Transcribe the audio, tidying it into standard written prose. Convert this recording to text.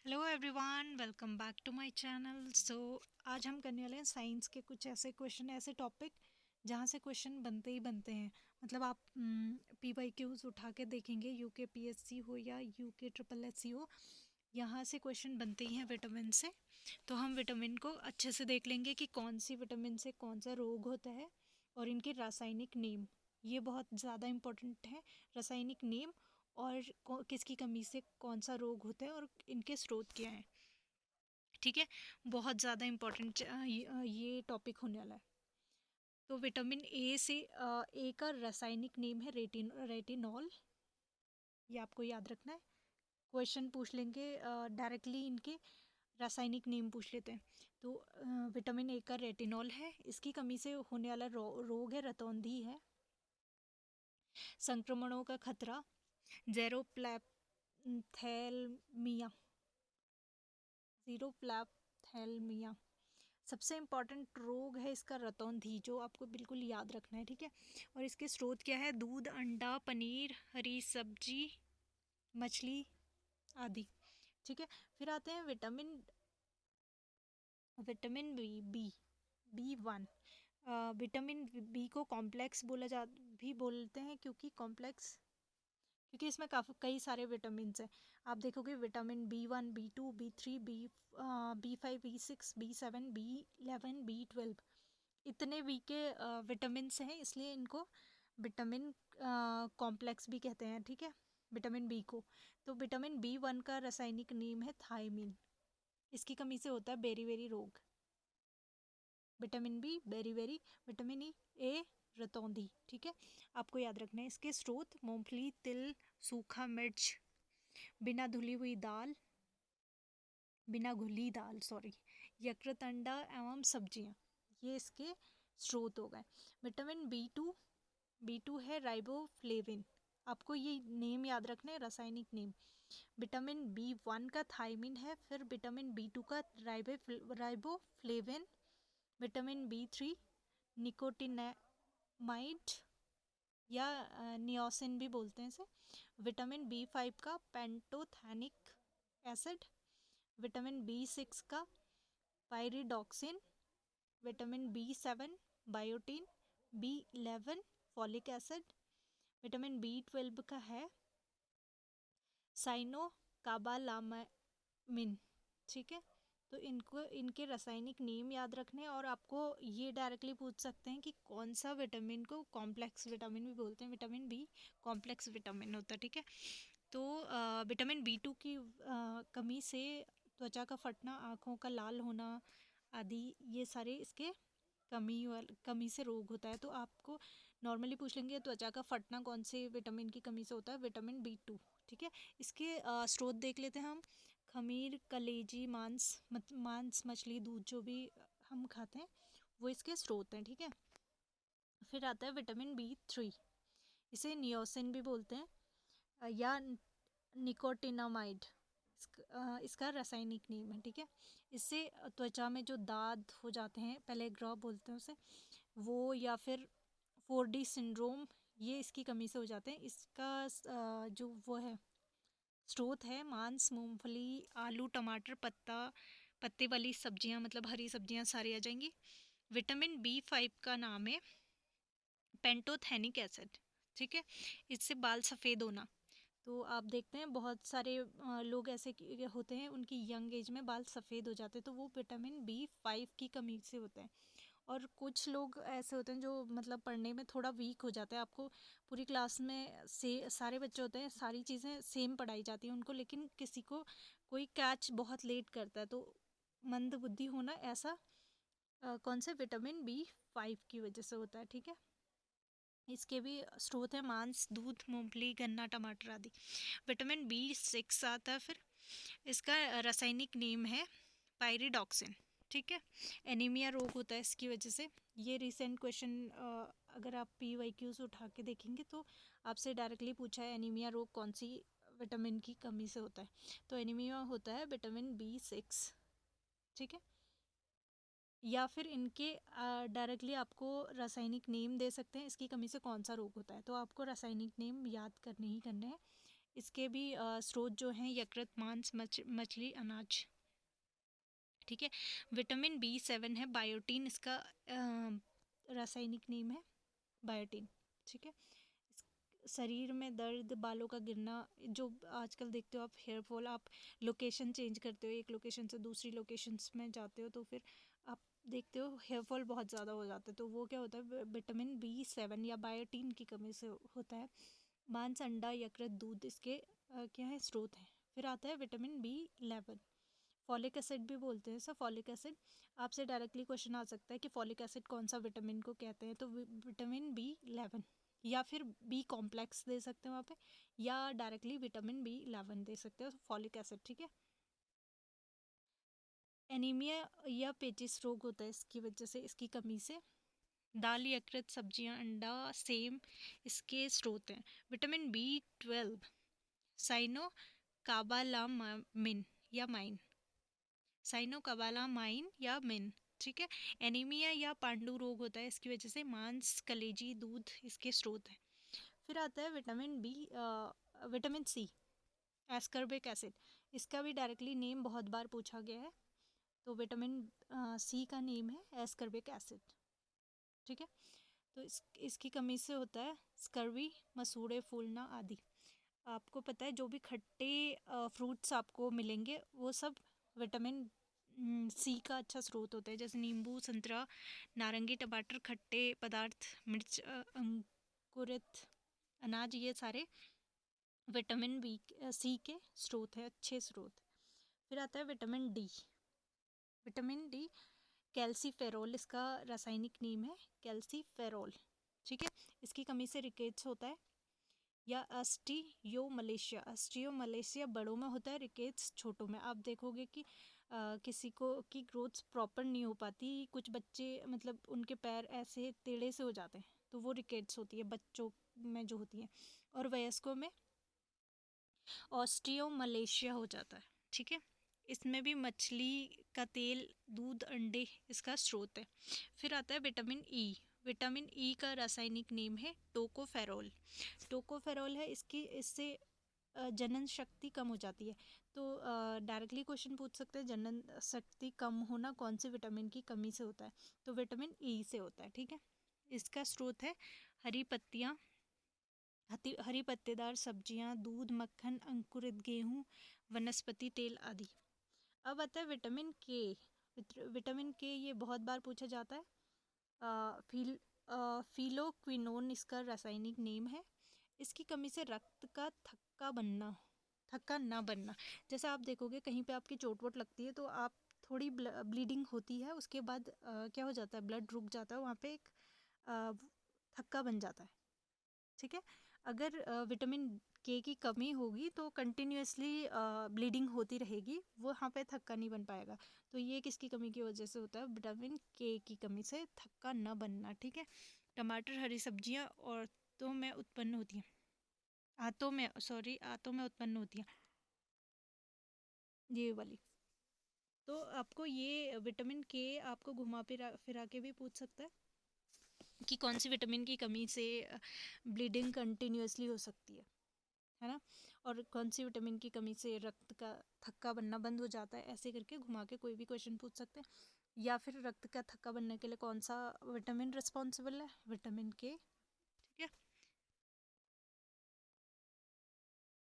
Hello everyone, welcome back to my channel. आज हम करने वाले हैं साइंस के कुछ ऐसे क्वेश्चन, ऐसे टॉपिक जहाँ से क्वेश्चन बनते ही बनते हैं। मतलब आप PYQs उठा के देखेंगे, यूके PSC हो या यूके SSS हो, यहाँ से क्वेश्चन बनते ही हैं विटामिन से। तो हम विटामिन को अच्छे से देख लेंगे कि कौन सी विटामिन से कौन सा रोग होता है और इनके रासायनिक नेम, ये बहुत ज़्यादा इम्पोर्टेंट है। रासायनिक नेम और किसकी कमी से कौन सा रोग होता है और इनके स्रोत क्या हैं। ठीक है, बहुत ज़्यादा इम्पोर्टेंट ये टॉपिक होने वाला है। तो विटामिन ए से ए का रासायनिक नेम है रेटिनॉल। ये आपको याद रखना है। क्वेश्चन पूछ लेंगे डायरेक्टली, इनके रासायनिक नेम पूछ लेते हैं। तो विटामिन ए का रेटिनॉल है, इसकी कमी से होने वाला रोग है रतौंधी है। संक्रमणों का खतरा जेरोप्लैथेलमिया जीरोप्लैथेलमिया। सबसे इम्पॉर्टेंट रोग है इसका रतौंधी, जो आपको बिल्कुल याद रखना है। ठीक है, और इसके स्रोत क्या है? दूध, अंडा, पनीर, हरी सब्जी, मछली आदि। ठीक है, फिर आते हैं vitamin vitamin B 1। Vitamin B को कॉम्प्लेक्स भी बोलते हैं, क्योंकि इसमें काफ़ी कई सारे विटामिन हैं। आप देखोगे vitamin B1, B2, B3, B5, B6, B7, B11, B12, इतने बी के विटामिन हैं, इसलिए इनको विटामिन कॉम्प्लेक्स भी कहते हैं। ठीक है, विटामिन बी को। तो विटामिन B1 का रासायनिक नेम है थायमीन। इसकी कमी से होता है बेरी रोग। Vitamin B beri, vitamin A रतौंधी। ठीक है, आपको याद रखना है। इसके स्रोत मूंगफली, तिल, सूखा मिर्च, बिना घुली दाल यकृत, अंडा एवं सब्जियां, ये इसके स्रोत हो गए। विटामिन बी टू है राइबोफ्लेविन। आपको ये नेम याद रखना है, रासायनिक नेम। विटामिन B1 का थायमीन है, फिर विटामिन B2 का राइबोफ्लेविन, विटामिन B3 निकोटिनामाइड या नियोसिन भी बोलते हैं इसे, विटामिन B5 का पेंटोथेनिक एसिड, विटामिन B6 का pyridoxine, vitamin B7 biotin, B11 folic acid, vitamin B12 का है साइनोकाबालामिन। ठीक है, तो इनके रासायनिक नेम याद रखने, और आपको ये डायरेक्टली पूछ सकते हैं कि कौन सा विटामिन को कॉम्प्लेक्स विटामिन भी बोलते हैं। विटामिन बी कॉम्प्लेक्स विटामिन होता है। ठीक है, तो विटामिन B2 की कमी से त्वचा का फटना, आँखों का लाल होना आदि, ये सारे इसके कमी से रोग होता है। तो आपको नॉर्मली पूछ लेंगे त्वचा का फटना कौन से विटामिन की कमी से होता है? Vitamin B2। ठीक है, इसके स्रोत देख लेते हैं हम। खमीर, कलेजी, मांस, मछली, दूध, जो भी हम खाते हैं वो इसके स्रोत हैं। ठीक है, फिर आता है विटामिन B3। इसे नियोसिन भी बोलते हैं या निकोटिनामाइड, इसका रासायनिक नेम है। ठीक है, इससे त्वचा में जो दाद हो जाते हैं, पहले ग्रॉ बोलते हैं उसे, वो, या फिर 4D सिंड्रोम, ये इसकी कमी से हो जाते हैं। इसका जो वो है स्रोत है मांस, मूंगफली, आलू, टमाटर, पत्ते वाली सब्जियां, मतलब हरी सब्जियां सारी आ जाएंगी। विटामिन B5 का नाम है पेंटोथेनिक एसिड। ठीक है, इससे बाल सफ़ेद होना। तो आप देखते हैं बहुत सारे लोग ऐसे होते हैं, उनकी यंग एज में बाल सफ़ेद हो जाते हैं, तो वो विटामिन B5 की कमी से होते हैं। और कुछ लोग ऐसे होते हैं जो मतलब पढ़ने में थोड़ा वीक हो जाता है। आपको पूरी क्लास में से सारे बच्चे होते हैं, सारी चीज़ें सेम पढ़ाई जाती हैं उनको, लेकिन किसी को कोई कैच बहुत लेट करता है, तो मंद बुद्धि होना, ऐसा कौन से विटामिन B5 की वजह से होता है। ठीक है, इसके भी स्रोत है मांस, दूध, मूंगफली, गन्ना, टमाटर आदि। विटामिन B6 आता है, फिर इसका रासायनिक नेम है पायरिडॉक्सिन। ठीक है, एनीमिया रोग होता है इसकी वजह से। ये रिसेंट क्वेश्चन अगर आप PYQs उठा के देखेंगे तो आपसे डायरेक्टली पूछा है एनीमिया रोग कौन सी विटामिन की कमी से होता है। तो एनीमिया होता है विटामिन B6। ठीक है, या फिर इनके डायरेक्टली आपको रासायनिक नेम दे सकते हैं, इसकी कमी से कौन सा रोग होता है। तो आपको रासायनिक नेम याद करने ही करने हैं। इसके भी स्रोत जो हैं यकृत, मांस, मछली, अनाज। ठीक है। विटामिन B7 है बायोटीन, इसका रासायनिक नेम है बायोटीन। ठीक है। शरीर में दर्द, बालों का गिरना, जो आजकल देखते हो आप हेयर फॉल, आप लोकेशन चेंज करते हो, एक लोकेशन से दूसरी लोकेशंस में जाते हो तो फिर आप देखते हो हेयर फॉल बहुत ज़्यादा हो जाता है, तो वो क्या होता है, विटामिन B7 या बायोटीन की कमी से होता है। मांस, अंडा, यकृत, दूध इसके क्या है, स्रोत हैं। फिर आता है विटामिन B11, फॉलिक एसिड भी बोलते हैं सर। फॉलिक एसिड आपसे डायरेक्टली क्वेश्चन आ सकता है कि फॉलिक एसिड कौन सा विटामिन को कहते हैं, तो विटामिन B11 या फिर बी कॉम्प्लेक्स दे सकते हैं वहाँ पे, या डायरेक्टली विटामिन B11 दे सकते हो, फॉलिक एसिड। ठीक है। एनीमिया या पेचिस रोग होता है इसकी वजह से, इसकी कमी से। दाल, यकृत, सब्जियां, अंडा, सेम इसके स्रोत हैं। विटामिन B12 साइनो काबालामाइन या माइन, साइनो काबालामाइन या मिन। ठीक है। एनीमिया या पांडु रोग होता है इसकी वजह से। मांस, कलेजी, दूध इसके स्रोत हैं। फिर आता है विटामिन C, एस्कर्बिक एसिड। इसका भी डायरेक्टली नेम बहुत बार पूछा गया है, तो विटामिन C का नेम है एस्कर्बिक एसिड। ठीक है। तो इसकी कमी से होता है स्कर्वी, मसूड़े फूलना आदि। आपको पता है जो भी खट्टे फ्रूट्स आपको मिलेंगे वो सब विटामिन C का अच्छा स्रोत होता है, जैसे नींबू, संतरा, नारंगी, टमाटर, खट्टे पदार्थ, मिर्च, अंकुरित अनाज, ये सारे विटामिन C के स्रोत है, अच्छे स्रोत। फिर आता है vitamin D। Vitamin D calciferol इसका रासायनिक नेम है, कैल्सीफेरोल। ठीक है। इसकी कमी से रिकेट्स होता है, या अस्टियोमलेशिया बड़ों में होता है, रिकेट्स छोटों में। आप देखोगे कि किसी को की ग्रोथ प्रॉपर नहीं हो पाती, कुछ बच्चे मतलब उनके पैर ऐसे टेढ़े से हो जाते हैं, तो वो रिकेट्स होती है बच्चों में जो होती है। और वयस्कों में ऑस्टियोमलेशिया हो जाता है। ठीक है। इसमें भी मछली का तेल, दूध, अंडे इसका स्रोत है। फिर आता है विटामिन E। विटामिन E का रासायनिक नेम है टोकोफेरोल। टोकोफेरोल है, इससे जनन शक्ति कम हो जाती है। तो डायरेक्टली क्वेश्चन पूछ सकते हैं जनन शक्ति कम होना कौन से विटामिन की कमी से होता है, तो विटामिन E से होता है। ठीक है। इसका स्रोत है हरी पत्तियाँ, हरी पत्तेदार सब्जियां, दूध, मक्खन, अंकुरित गेहूं, वनस्पति तेल आदि। अब आता है विटामिन के। विटामिन के ये बहुत बार पूछा जाता है। फिलोक्विनोन इसका रासायनिक नेम है। इसकी कमी से रक्त का थक्का ना बनना। जैसे आप देखोगे कहीं पे आपकी चोट वोट लगती है तो आप थोड़ी ब्लीडिंग होती है, उसके बाद क्या हो जाता है, ब्लड रुक जाता है, वहाँ पे एक थक्का बन जाता है। ठीक है। अगर विटामिन के की कमी होगी तो कंटिन्यूसली ब्लीडिंग होती रहेगी, वो यहाँ पे थक्का नहीं बन पाएगा। तो ये किसकी कमी की वजह से होता है, विटामिन के की कमी से थक्का न बनना। ठीक है। टमाटर, हरी सब्जियाँ औरतों में उत्पन्न होती हैं, आंतों में उत्पन्न होती हैं, ये वाली। तो आपको ये विटामिन के आपको घुमा फिरा के भी पूछ सकता है कि कौन सी विटामिन की कमी से ब्लीडिंग कंटिन्यूसली हो सकती है ना, और कौन सी विटामिन की कमी से रक्त का थक्का बनना बंद हो जाता है, ऐसे करके घुमा के कोई भी क्वेश्चन पूछ सकते हैं। या फिर रक्त का थक्का बनने के लिए कौन सा विटामिन रिस्पॉन्सिबल है, विटामिन के